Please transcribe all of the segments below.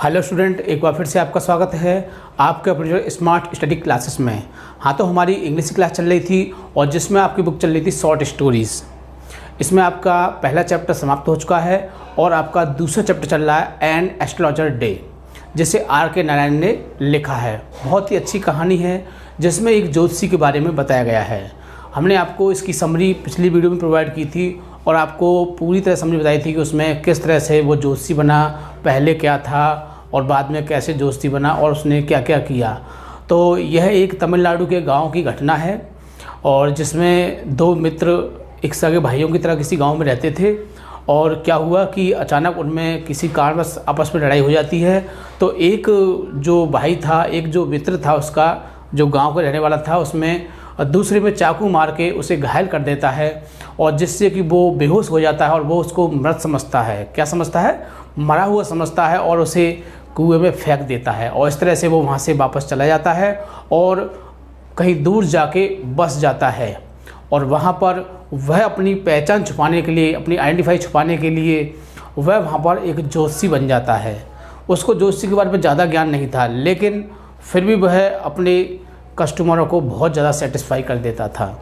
Hello student, एक बार फिर से आपका स्वागत है आपके अपने जो स्मार्ट स्टडी क्लासेस में। हाँ, तो हमारी इंग्लिश की क्लास चल रही थी और जिसमें आपकी बुक चल रही थी शॉर्ट स्टोरीज़। इसमें आपका पहला चैप्टर समाप्त हो चुका है और आपका दूसरा चैप्टर चल रहा है एन एस्ट्रोलॉजर डे, जिसे R.K. नारायण ने लिखा है। बहुत ही अच्छी कहानी है जिसमें एक ज्योतिषी के बारे में बताया गया है। हमने आपको इसकी समरी पिछली वीडियो में प्रोवाइड की थी और आपको पूरी तरह समरी बताई थी कि उसमें किस तरह से वो ज्योतिषी बना, पहले क्या था और बाद में कैसे ज्योतिषी बना और उसने क्या क्या किया। तो यह एक तमिलनाडु के गांव की घटना है और जिसमें दो मित्र एक सगे भाइयों की तरह किसी गांव में रहते थे। और क्या हुआ कि अचानक उनमें किसी कारणवश आपस में लड़ाई हो जाती है। तो एक जो भाई था, एक जो मित्र था उसका, जो गांव का रहने वाला था, उसमें दूसरे में चाकू मार के उसे घायल कर देता है और जिससे कि वो बेहोश हो जाता है और वो उसको मृत समझता है। क्या समझता है? मरा हुआ समझता है और उसे कुएं में फेंक देता है। और इस तरह से वो वहाँ से वापस चला जाता है और कहीं दूर जाके बस जाता है। और वहाँ पर वह अपनी पहचान छुपाने के लिए, अपनी आइडेंटिफाई छुपाने के लिए वह वहाँ पर एक ज्योतिषी बन जाता है। उसको ज्योतिषी के बारे में ज़्यादा ज्ञान नहीं था, लेकिन फिर भी वह अपने कस्टमरों को बहुत ज़्यादा सेटिस्फाई कर देता था।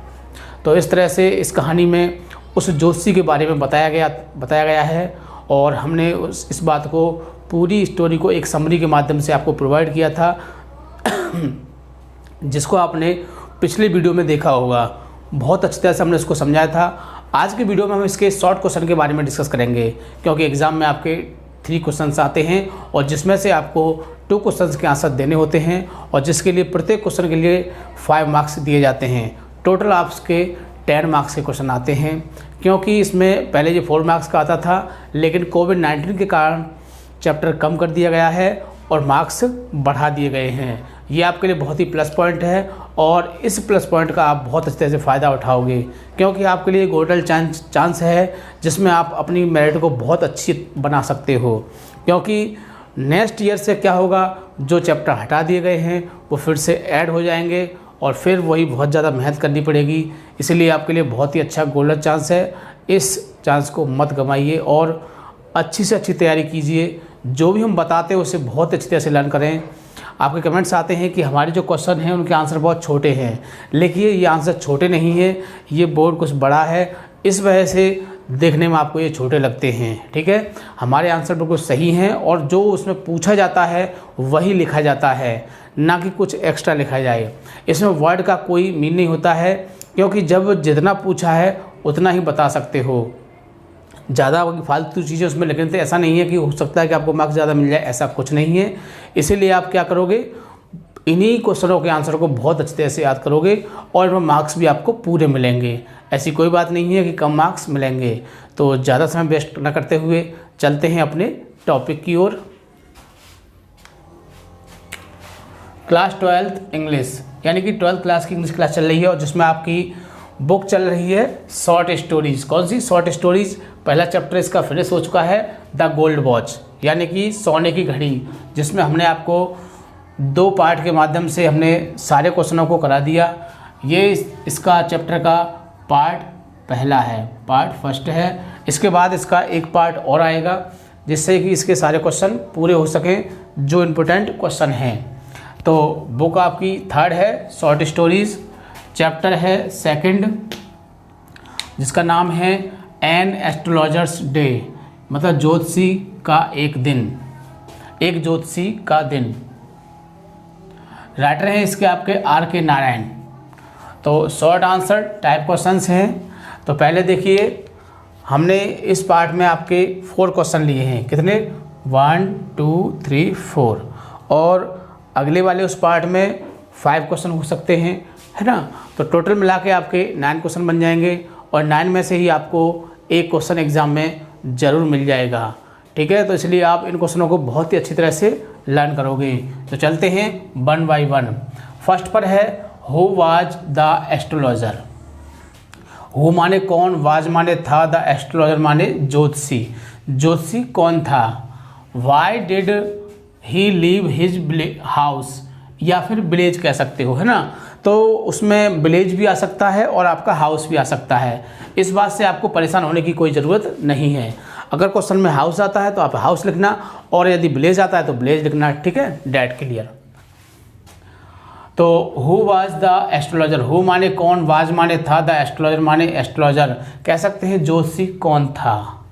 तो इस तरह से इस कहानी में उस ज्योतिषी के बारे में बताया गया है और हमने इस बात को, पूरी स्टोरी को एक समरी के माध्यम से आपको प्रोवाइड किया था जिसको आपने पिछले वीडियो में देखा होगा। बहुत अच्छी तरह से हमने इसको समझाया था। आज के वीडियो में हम इसके शॉर्ट क्वेश्चन के बारे में डिस्कस करेंगे, क्योंकि एग्ज़ाम में आपके 3 क्वेश्चंस आते हैं और जिसमें से आपको 2 क्वेश्चंस के आंसर देने होते हैं और जिसके लिए प्रत्येक क्वेश्चन के लिए 5 मार्क्स दिए जाते हैं। टोटल आपके 10 मार्क्स के क्वेश्चन आते हैं, क्योंकि इसमें पहले ये 4 मार्क्स का आता था, लेकिन कोविड-19 के कारण चैप्टर कम कर दिया गया है और मार्क्स बढ़ा दिए गए हैं। ये आपके लिए बहुत ही प्लस पॉइंट है और इस प्लस पॉइंट का आप बहुत अच्छी तरह से फ़ायदा उठाओगे, क्योंकि आपके लिए गोल्डन चांस है जिसमें आप अपनी मेरिट को बहुत अच्छी बना सकते हो। क्योंकि नेक्स्ट ईयर से क्या होगा, जो चैप्टर हटा दिए गए हैं वो फिर से ऐड हो जाएंगे और फिर वही बहुत ज़्यादा मेहनत करनी पड़ेगी। इसलिए आपके लिए बहुत ही अच्छा गोल्डन चांस है। इस चांस को मत गंवाइए और अच्छी से अच्छी तैयारी कीजिए। जो भी हम बताते हैं उसे बहुत अच्छी तरह से लर्न करें। आपके कमेंट्स आते हैं कि हमारे जो क्वेश्चन हैं उनके आंसर बहुत छोटे हैं। लेकिन ये आंसर छोटे नहीं है, ये बोर्ड कुछ बड़ा है, इस वजह से देखने में आपको ये छोटे लगते हैं। ठीक है, हमारे आंसर बिल्कुल सही हैं और जो उसमें पूछा जाता है वही लिखा जाता है, ना कि कुछ एक्स्ट्रा लिखा जाए। इसमें वर्ड का कोई मीन नहीं होता है, क्योंकि जब जितना पूछा है उतना ही बता सकते हो। ज़्यादा फालतू चीज़ें उसमें लिखने से ऐसा नहीं है कि हो सकता है कि आपको मार्क्स ज़्यादा मिल जाए, ऐसा कुछ नहीं है। इसीलिए आप क्या करोगे, इन्हीं क्वेश्चनों के आंसर को बहुत अच्छी तरह से याद करोगे और इनमें मार्क्स भी आपको पूरे मिलेंगे। ऐसी कोई बात नहीं है कि कम मार्क्स मिलेंगे। तो ज़्यादा समय वेस्ट न करते हुए चलते हैं अपने टॉपिक की ओर। क्लास 12th इंग्लिश, यानी कि 12th क्लास की इंग्लिश क्लास चल रही है और जिसमें आपकी बुक चल रही है शॉर्ट स्टोरीज़। कौन सी शॉर्ट स्टोरीज़? पहला चैप्टर इसका फिनिश हो चुका है, द गोल्ड वॉच, यानी कि सोने की घड़ी, जिसमें हमने आपको 2 पार्ट के माध्यम से हमने सारे क्वेश्चनों को करा दिया। ये इसका चैप्टर का पार्ट पहला है, पार्ट फर्स्ट है। इसके बाद इसका एक पार्ट और आएगा जिससे कि इसके सारे क्वेश्चन पूरे हो सकें जो इम्पोर्टेंट क्वेश्चन हैं। तो बुक आपकी 3rd है, शॉर्ट स्टोरीज़। चैप्टर है 2nd, जिसका नाम है एन एस्ट्रोलॉजर्स डे, मतलब ज्योतिषी का एक दिन, एक ज्योतिषी का दिन। राइटर हैं इसके आपके R.K. नारायण। तो शॉर्ट आंसर टाइप क्वेश्चंस हैं। तो पहले देखिए, हमने इस पार्ट में आपके 4 क्वेश्चन लिए हैं। कितने? 1 2 3 4। और अगले वाले उस पार्ट में 5 क्वेश्चन हो सकते हैं, है ना। तो टोटल मिला के आपके 9 क्वेश्चन बन जाएंगे और 9 में से ही आपको एक क्वेश्चन एग्ज़ाम में ज़रूर मिल जाएगा। ठीक है, तो इसलिए आप इन क्वेश्चनों को बहुत ही अच्छी तरह से लर्न करोगे। तो चलते हैं 1 by 1। फर्स्ट पर है, who was the astrologer. Who माने कौन, वाज माने था, द एस्ट्रोलॉजर माने ज्योतिषी। ज्योतिषी कौन था? Why did he leave his house, या फिर विलेज कह सकते हो, है ना। तो उसमें विलेज भी आ सकता है और आपका हाउस भी आ सकता है। इस बात से आपको परेशान होने की कोई ज़रूरत नहीं है। अगर क्वेश्चन में हाउस आता है तो आप हाउस लिखना, और यदि विलेज आता है तो विलेज लिखना, ठीक है। Date clear. तो who was the astrologer, who माने कौन, वाज माने था, द एस्ट्रोलॉजर माने एस्ट्रोलॉजर, कह सकते हैं ज्योतिषी कौन था।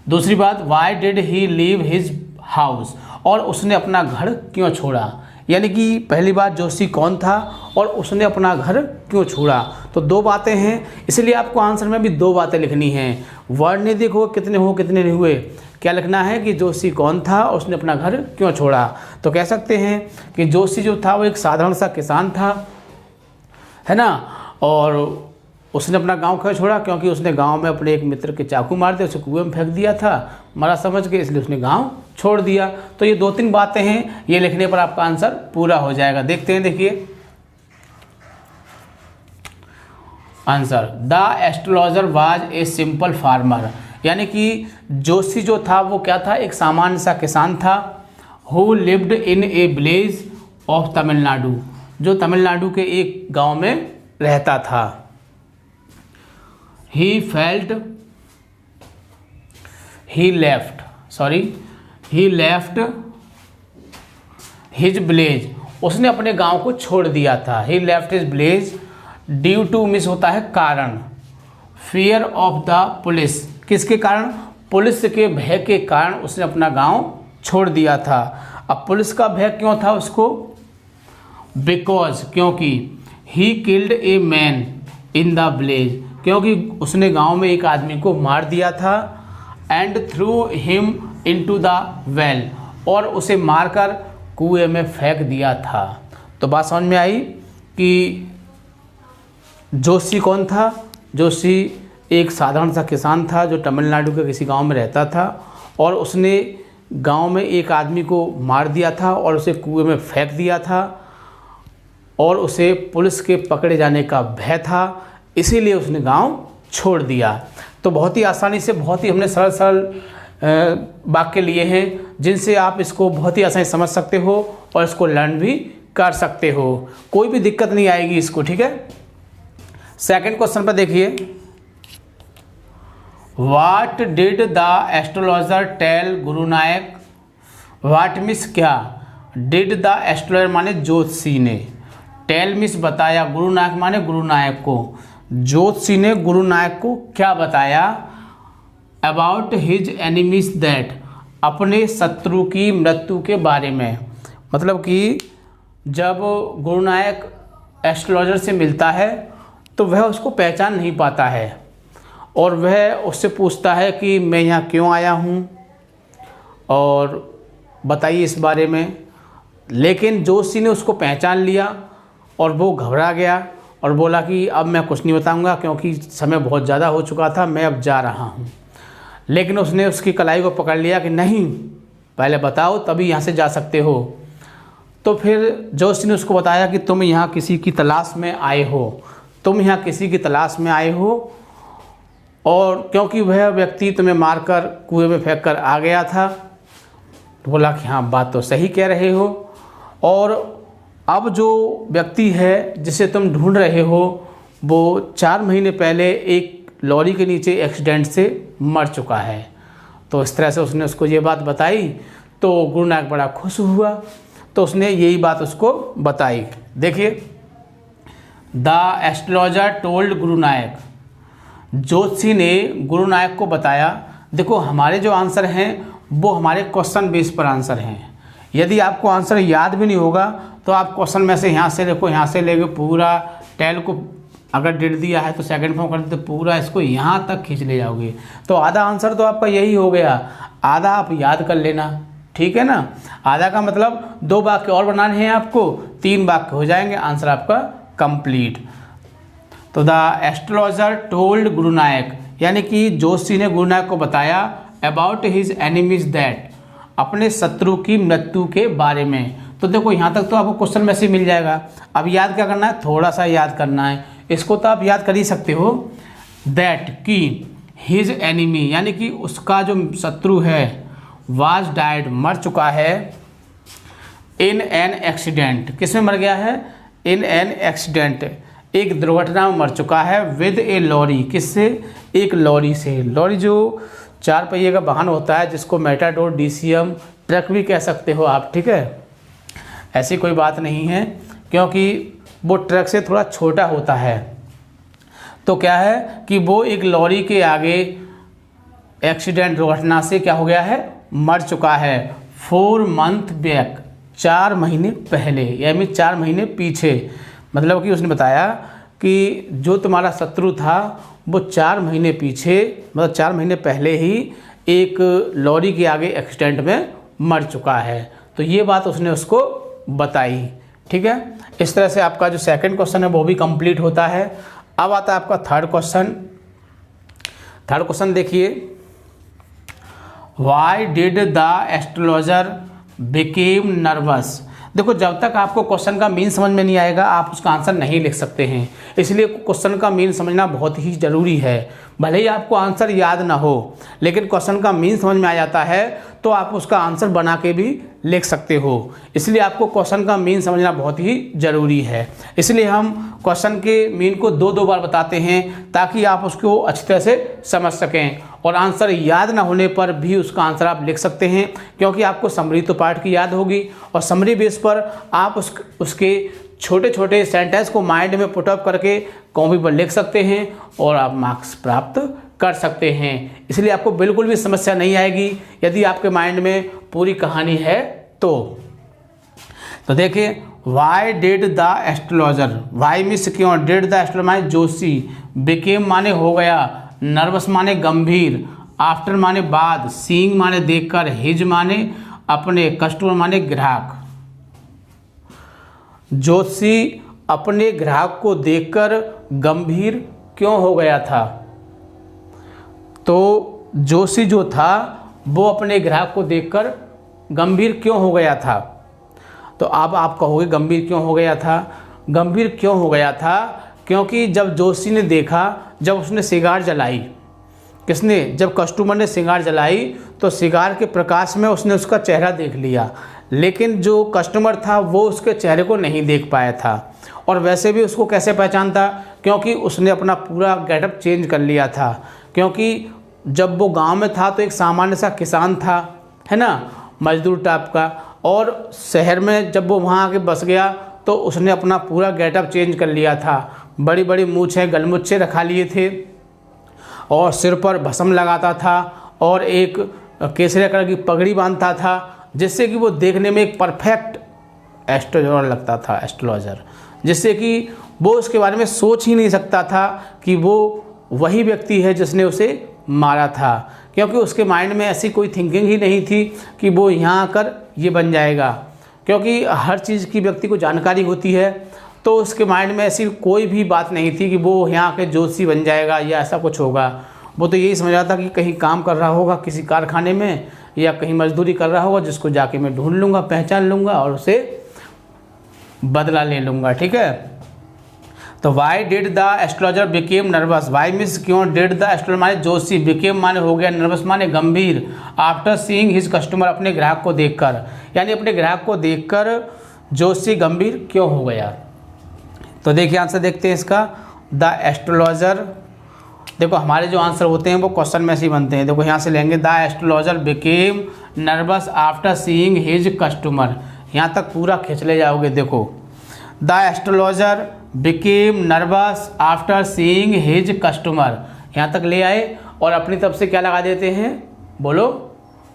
दूसरी बात, why did he leave his house, और उसने अपना घर क्यों छोड़ा, यानी कि पहली बात ज्योतिषी कौन था और उसने अपना घर क्यों छोड़ा। तो दो बातें हैं, इसलिए आपको आंसर में भी दो बातें लिखनी हैं। वर्ड नहीं देखो कितने हो कितने नहीं हुए, क्या लिखना है कि ज्योतिषी कौन था और उसने अपना घर क्यों छोड़ा। तो कह सकते हैं कि ज्योतिषी जो था वो एक साधारण सा किसान था, है ना, और उसने अपना गांव क्यों छोड़ा, क्योंकि उसने गांव में अपने एक मित्र के चाकू मार दिया, उसे कुएं में फेंक दिया था मरा समझ के, इसलिए उसने गांव छोड़ दिया। तो ये दो तीन बातें हैं, ये लिखने पर आपका आंसर पूरा हो जाएगा। देखते हैं, देखिए answer, the astrologer was a simple farmer, यानी कि ज्योतिषी जो था वो क्या था, एक सामान्य सा किसान था। Who lived in A village of Tamil Nadu, जो तमिलनाडु के एक गांव में रहता था। he left his village, उसने अपने गांव को छोड़ दिया था। he left his village due to miss होता है कारण, fear of the police, किसके कारण, पुलिस के भय के कारण उसने अपना गांव छोड़ दिया था। अब पुलिस का भय क्यों था उसको, बिकॉज, क्योंकि he killed a man in the village, क्योंकि उसने गांव में एक आदमी को मार दिया था। And through him into the well, और उसे मारकर कुएं में फेंक दिया था। तो बात समझ में आई कि ज्योतिषी कौन था। ज्योतिषी एक साधारण सा किसान था जो तमिलनाडु के किसी गांव में रहता था, और उसने गांव में एक आदमी को मार दिया था और उसे कुएं में फेंक दिया था, और उसे पुलिस के पकड़े जाने का भय था, इसीलिए उसने गांव छोड़ दिया। तो बहुत ही आसानी से, बहुत ही हमने सरल सरल वाक्य लिए हैं जिनसे आप इसको बहुत ही आसानी से समझ सकते हो और इसको लर्न भी कर सकते हो, कोई भी दिक्कत नहीं आएगी इसको, ठीक है। सेकंड क्वेश्चन पर देखिए, what did the astrologer tell Guru Nayak, what miss क्या, डिड द एस्ट्रोलॉजर माने ज्योतिषी ने, टेल मिस बताया, गुरु नायक माने गुरु नायक को, ज्योतिषी ने गुरु नायक को क्या बताया, अबाउट हिज एनिमीज दैट, अपने शत्रु की मृत्यु के बारे में। मतलब कि जब गुरु नायक एस्ट्रोलॉजर से मिलता है तो वह उसको पहचान नहीं पाता है, और वह उससे पूछता है कि मैं यहाँ क्यों आया हूँ और बताइए इस बारे में। लेकिन ज्योतिषी ने उसको पहचान लिया और वो घबरा गया और बोला कि अब मैं कुछ नहीं बताऊंगा क्योंकि समय बहुत ज़्यादा हो चुका था, मैं अब जा रहा हूँ। लेकिन उसने उसकी कलाई को पकड़ लिया कि नहीं, पहले बताओ तभी यहाँ से जा सकते हो। तो फिर ज्योतिषी ने उसको बताया कि तुम यहाँ किसी की तलाश में आए हो, तुम यहाँ किसी की तलाश में आए हो, और क्योंकि वह व्यक्ति तुम्हें मारकर कुएं में फेंक कर आ गया था। तो बोला कि हाँ बात तो सही कह रहे हो, और अब जो व्यक्ति है जिसे तुम ढूंढ रहे हो वो 4 महीने पहले एक लॉरी के नीचे एक्सीडेंट से मर चुका है। तो इस तरह से उसने उसको ये बात बताई, तो गुरु नायक बड़ा खुश हुआ, तो उसने यही बात उसको बताई। देखिए, द एस्ट्रोलॉजर टोल्ड गुरु नायक, ज्योतिषी ने गुरु नायक को बताया। देखो हमारे जो आंसर हैं वो हमारे क्वेश्चन बेस पर आंसर हैं। यदि आपको आंसर याद भी नहीं होगा तो आप क्वेश्चन में से यहाँ से देखो, यहाँ से लेके पूरा टेल को अगर डेट दिया है तो सेकंड फॉर्म कर देते, पूरा इसको यहाँ तक खींच ले जाओगे तो आधा आंसर तो आपका यही हो गया। आधा आप याद कर लेना, ठीक है ना। आधा का मतलब 2 वाक्य और बनाने हैं आपको, 3 वाक्य हो जाएंगे, आंसर आपका कंप्लीट। तो द एस्ट्रोलॉजर टोल्ड गुरु नायक, यानी कि ज्योतिषी ने गुरु नायक को बताया अबाउट हिज एनिमीज दैट, अपने शत्रु की मृत्यु के बारे में। तो देखो यहाँ तक तो आपको क्वेश्चन में से मिल जाएगा। अब याद क्या करना है, थोड़ा सा याद करना है, इसको तो आप याद कर ही सकते हो। दैट की हिज एनिमी, यानी कि उसका जो शत्रु है, वाज डाइड मर चुका है, इन एन एक्सीडेंट, किस में मर गया है, इन एन एक्सीडेंट, एक दुर्घटना में मर चुका है, विद ए लॉरी, किससे, एक लॉरी से। लॉरी जो 4 पहिए का वाहन होता है जिसको मेटाडोर, डीसीएम, ट्रक भी कह सकते हो आप, ठीक है। ऐसी कोई बात नहीं है, क्योंकि वो ट्रक से थोड़ा छोटा होता है। तो क्या है कि वो एक लॉरी के आगे एक्सीडेंट, दुर्घटना से क्या हो गया है, मर चुका है। 4 मंथ बैक, 4 महीने पहले, यानी 4 महीने पीछे। मतलब कि उसने बताया कि जो तुम्हारा शत्रु था वो 4 महीने पीछे, मतलब 4 महीने पहले ही एक लॉरी के आगे एक्सीडेंट में मर चुका है। तो ये बात उसने उसको बताई, ठीक है। इस तरह से आपका जो सेकंड क्वेश्चन है वो भी कंप्लीट होता है। अब आता है आपका थर्ड क्वेश्चन। थर्ड क्वेश्चन देखिए, why did the astrologer became nervous. देखो, जब तक आपको क्वेश्चन का मीन समझ में नहीं आएगा आप उसका आंसर नहीं लिख सकते हैं, इसलिए क्वेश्चन का मीन समझना बहुत ही ज़रूरी है। भले ही आपको आंसर याद ना हो, लेकिन क्वेश्चन का मीन समझ में आ जाता है तो आप उसका आंसर बना के भी लिख सकते हो। इसलिए आपको क्वेश्चन का मीन समझना बहुत ही ज़रूरी है। इसलिए हम क्वेश्चन के मीन को 2-2 बार बताते हैं ताकि आप उसको अच्छी तरह से समझ सकें, और आंसर याद ना होने पर भी उसका आंसर आप लिख सकते हैं, क्योंकि आपको समरी तो पार्ट की याद होगी, और समरी बेस पर आप उसके छोटे छोटे सेंटेंस को माइंड में पुटअप करके कॉपी पर लिख सकते हैं और आप मार्क्स प्राप्त कर सकते हैं। इसलिए आपको बिल्कुल भी समस्या नहीं आएगी यदि आपके माइंड में पूरी कहानी है तो देखिए, why did the astrologer, why means क्यों, डिड द एस्ट्रोलॉजर माने जोशी, बिकेम माने हो गया, नर्वस माने गंभीर, आफ्टर माने बाद, सीइंग माने देखकर, हिज माने अपने, कस्टमर माने ग्राहक। जोशी अपने ग्राहक को देखकर गंभीर क्यों हो गया था। तो जोशी जो था वो अपने ग्राहक को देखकर गंभीर क्यों हो गया था। तो अब आप कहोगे गंभीर क्यों हो गया था। गंभीर क्यों हो गया था क्योंकि जब जोशी ने देखा, जब उसने सिगार जलाई, किसने, जब कस्टमर ने सिगार जलाई तो सिगार के प्रकाश में उसने उसका चेहरा देख लिया, लेकिन जो कस्टमर था वो उसके चेहरे को नहीं देख पाया था। और वैसे भी उसको कैसे पहचानता, क्योंकि उसने अपना पूरा गेटअप चेंज कर लिया था। क्योंकि जब वो गांव में था तो एक सामान्य सा किसान था, है ना, मजदूर टाइप का, और शहर में जब वो वहाँ आके बस गया तो उसने अपना पूरा गेटअप चेंज कर लिया था। बड़ी बड़ी मूछें, गलमुच्छे रखा लिए थे और सिर पर भस्म लगाता था और एक केसरिया कलर की पगड़ी बांधता था, जिससे कि वो देखने में एक परफेक्ट एस्ट्रोलॉजर लगता था, एस्ट्रोलॉजर, जिससे कि वो उसके बारे में सोच ही नहीं सकता था कि वो वही व्यक्ति है जिसने उसे मारा था, क्योंकि उसके माइंड में ऐसी कोई थिंकिंग ही नहीं थी कि वो यहाँ आकर ये बन जाएगा। क्योंकि हर चीज़ की व्यक्ति को जानकारी होती है, तो उसके माइंड में ऐसी कोई भी बात नहीं थी कि वो यहाँ के जोशी बन जाएगा या ऐसा कुछ होगा। वो तो यही समझ रहा था कि कहीं काम कर रहा होगा किसी कारखाने में या कहीं मजदूरी कर रहा होगा, जिसको जाके मैं ढूंढ लूँगा, पहचान लूँगा और उसे बदला ले लूँगा, ठीक है। तो why did the astrologer became nervous, why means क्यों, डिड द एस्ट्रोलॉजर माने जोशी, बिकेम माने हो गया, नर्वस माने गंभीर, आफ्टर सीइंग हिज कस्टमर अपने ग्राहक को देखकर, यानी अपने ग्राहक को देखकर जोशी गंभीर क्यों हो गया। तो देखिए आंसर देखते हैं इसका, द एस्ट्रोलॉजर। देखो हमारे जो आंसर होते हैं वो क्वेश्चन में से ही बनते हैं। देखो यहाँ से लेंगे, the astrologer became nervous after seeing his customer, यहाँ तक पूरा खींच ले जाओगे। देखो, the astrologer became nervous after seeing his customer, यहाँ तक ले आए और अपनी तरफ से क्या लगा देते हैं, बोलो,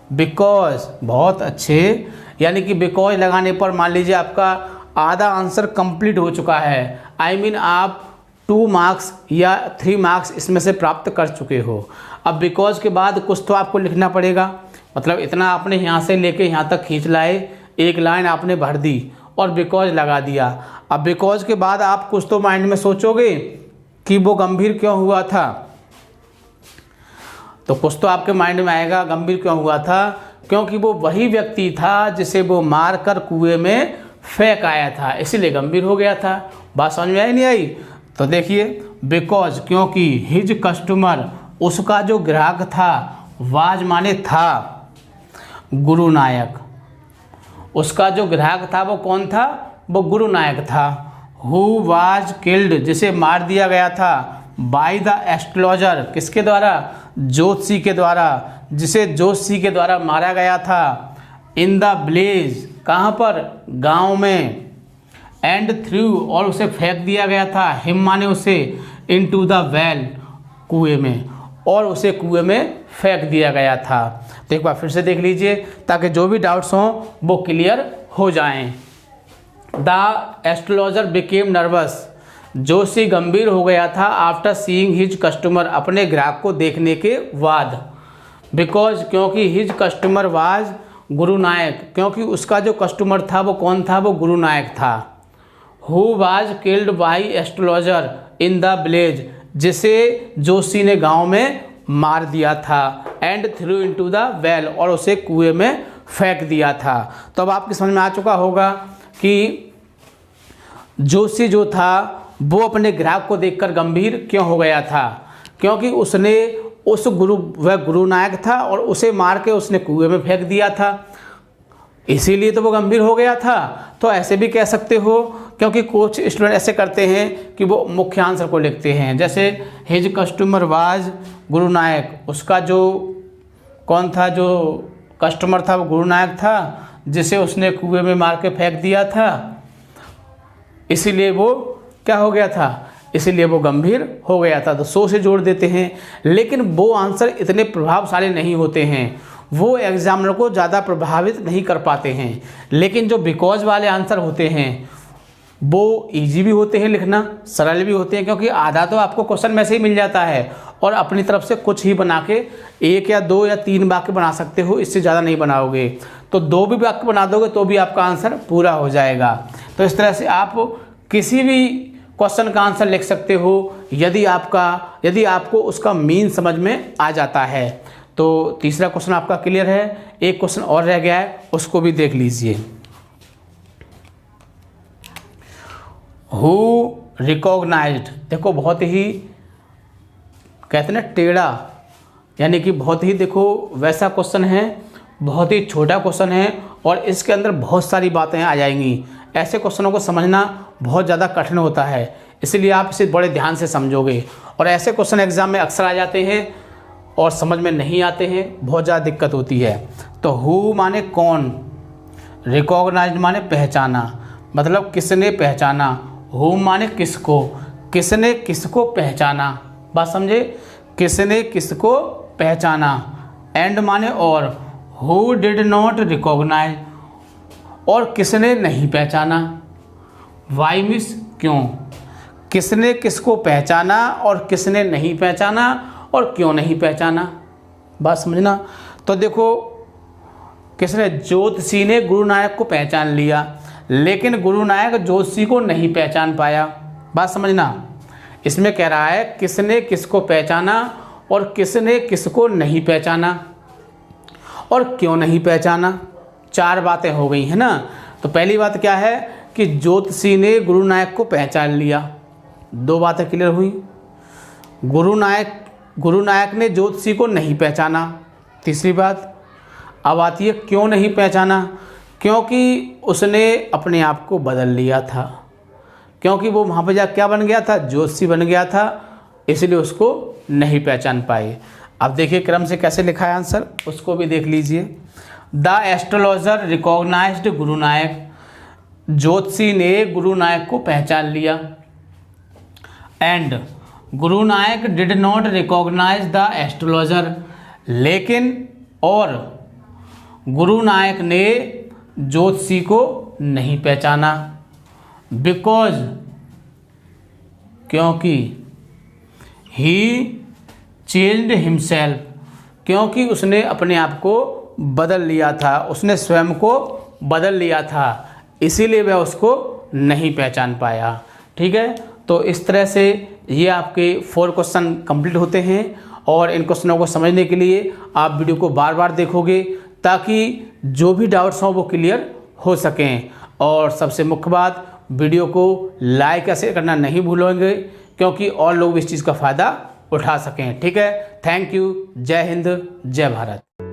बिकॉज। बहुत अच्छे, यानी कि बिकॉज लगाने पर मान लीजिए आपका आधा आंसर कंप्लीट हो चुका है। आई मीन आप 2 मार्क्स या 3 मार्क्स इसमें से प्राप्त कर चुके हो। अब बिकॉज के बाद कुछ तो आपको लिखना पड़ेगा, मतलब इतना आपने यहाँ से लेके यहाँ तक खींच लाए, एक लाइन आपने भर दी और बिकॉज लगा दिया। अब बिकॉज के बाद आप कुछ तो माइंड में सोचोगे कि वो गंभीर क्यों हुआ था, तो कुछ तो आपके माइंड में आएगा गंभीर क्यों हुआ था, क्योंकि वो वही व्यक्ति था जिसे वो मार कर कुएं में फेंक आया था, इसीलिए गंभीर हो गया था। बात समझ में आई नहीं आई। तो देखिए, बिकॉज क्योंकि, हिज कस्टमर उसका जो ग्राहक था, वाज माने था, गुरु नायक, उसका जो ग्राहक था वो कौन था, वो गुरु नायक था। हु वाज किल्ड जिसे मार दिया गया था, बाय द एस्ट्रोलॉजर, किसके द्वारा? ज्योतिषी के द्वारा, जिसे ज्योतिषी के द्वारा मारा गया था। इन द विलेज, कहाँ पर? गांव में। एंड थ्रू, और उसे फेंक दिया गया था। हिम माने उसे, इनटू द वेल, कुएं में, और उसे कुएं में फेंक दिया गया था। तो एक बार फिर से देख लीजिए ताकि जो भी डाउट्स हों वो क्लियर हो जाएं। The astrologer became nervous, Joshi गंभीर हो गया था। आफ्टर सीइंग हिज कस्टमर, अपने ग्राहक को देखने के बाद। बिकॉज, क्योंकि हिज कस्टमर वाज गुरु नायक, क्योंकि उसका जो कस्टमर था वो कौन था? वो गुरु नायक था। Who was killed by astrologer in the village, जिसे जोशी ने गांव में मार दिया था। And through into the well, और उसे कुएं में फेंक दिया था। तो अब आपकी समझ में आ चुका होगा कि जोशी जो था वो अपने ग्राहक को देखकर गंभीर क्यों हो गया था? क्योंकि उसने वह गुरु नायक था और उसे मार के उसने कुएं में फेंक दिया था, इसीलिए तो वो गंभीर हो गया था। तो ऐसे भी कह सकते हो, क्योंकि कुछ स्टूडेंट ऐसे करते हैं कि वो मुख्य आंसर को लिखते हैं, जैसे हिज कस्टमर वाज गुरु नायक, उसका जो कौन था? जो कस्टमर था वो गुरु नायक था, जिसे उसने कुएं में मार के फेंक दिया था, इसीलिए वो क्या हो गया था? इसीलिए वो गंभीर हो गया था। तो सो से जोड़ देते हैं, लेकिन वो आंसर इतने प्रभावशाली नहीं होते हैं, वो एग्जामिनर को ज़्यादा प्रभावित नहीं कर पाते हैं। लेकिन जो बिकॉज वाले आंसर होते हैं वो इजी भी होते हैं लिखना, सरल भी होते हैं, क्योंकि आधा तो आपको क्वेश्चन में से ही मिल जाता है और अपनी तरफ से कुछ ही बना के 1 या 2 या 3 वाक्य बना सकते हो, इससे ज़्यादा नहीं बनाओगे। तो 2 भी वाक्य बना दोगे तो भी आपका आंसर पूरा हो जाएगा। तो इस तरह से आप किसी भी क्वेश्चन का आंसर लिख सकते हो यदि आपको उसका मीन समझ में आ जाता है। तो तीसरा क्वेश्चन आपका क्लियर है। एक क्वेश्चन और रह गया है, उसको भी देख लीजिए। हु रिकॉग्नाइज्ड, देखो बहुत ही कहते हैं ना टेढ़ा, यानी कि बहुत ही देखो वैसा क्वेश्चन है, बहुत ही छोटा क्वेश्चन है और इसके अंदर बहुत सारी बातें आ जाएंगी। ऐसे क्वेश्चनों को समझना बहुत ज़्यादा कठिन होता है, इसलिए आप इसे बड़े ध्यान से समझोगे। और ऐसे क्वेश्चन एग्जाम में अक्सर आ जाते हैं और समझ में नहीं आते हैं, बहुत ज़्यादा दिक्कत होती है। तो हु माने कौन, रिकॉग्नाइज्ड माने पहचाना, मतलब किसने पहचाना। हु माने किसको, किसने किसको पहचाना, बात समझे, किसने किसको पहचाना। एंड माने और, हु डिड नॉट रिकॉग्नाइज, और किसने नहीं पहचाना। वाई मीन्स क्यों, किसने किसको पहचाना और किसने नहीं पहचाना और क्यों नहीं पहचाना, बात समझना। तो देखो किसने, ज्योतिषी ने गुरु नायक को पहचान लिया, लेकिन गुरु नायक ज्योतिषी को नहीं पहचान पाया, बात समझना। इसमें कह रहा है किसने किसको पहचाना और किसने किसको नहीं पहचाना और क्यों नहीं पहचाना। 4 बातें हो गई है ना। तो पहली बात क्या है कि ज्योतिषी ने गुरु नायक को पहचान लिया, 2 बातें क्लियर हुई। गुरु नायक ने ज्योतिषी को नहीं पहचाना, तीसरी बात। अब आती है क्यों नहीं पहचाना, क्योंकि उसने अपने आप को बदल लिया था, क्योंकि वो वहाँ पर जा क्या बन गया था, ज्योतिषी बन गया था, इसलिए उसको नहीं पहचान पाए। अब देखिए क्रम से कैसे लिखा है आंसर, उसको भी देख लीजिए। द एस्ट्रोलॉजर रिकॉग्नाइज्ड गुरु नायक, ज्योतिषी ने गुरु नायक को पहचान लिया। And Guru Nayak did not recognise the astrologer, लेकिन और गुरु नायक ने ज्योतिषी को नहीं पहचाना। बिकॉज, क्योंकि, ही चेंज्ड हिमसेल्फ, क्योंकि उसने अपने आप को बदल लिया था, उसने स्वयं को बदल लिया था, इसीलिए वह उसको नहीं पहचान पाया। ठीक है, तो इस तरह से ये आपके 4 क्वेश्चन कंप्लीट होते हैं और इन क्वेश्चनों को समझने के लिए आप वीडियो को बार बार देखोगे ताकि जो भी डाउट्स हों वो क्लियर हो सकें। और सबसे मुख्य बात, वीडियो को लाइक या शेयर करना नहीं भूलेंगे, क्योंकि और लोग इस चीज़ का फ़ायदा उठा सकें। ठीक है, थैंक यू, जय हिंद, जय भारत।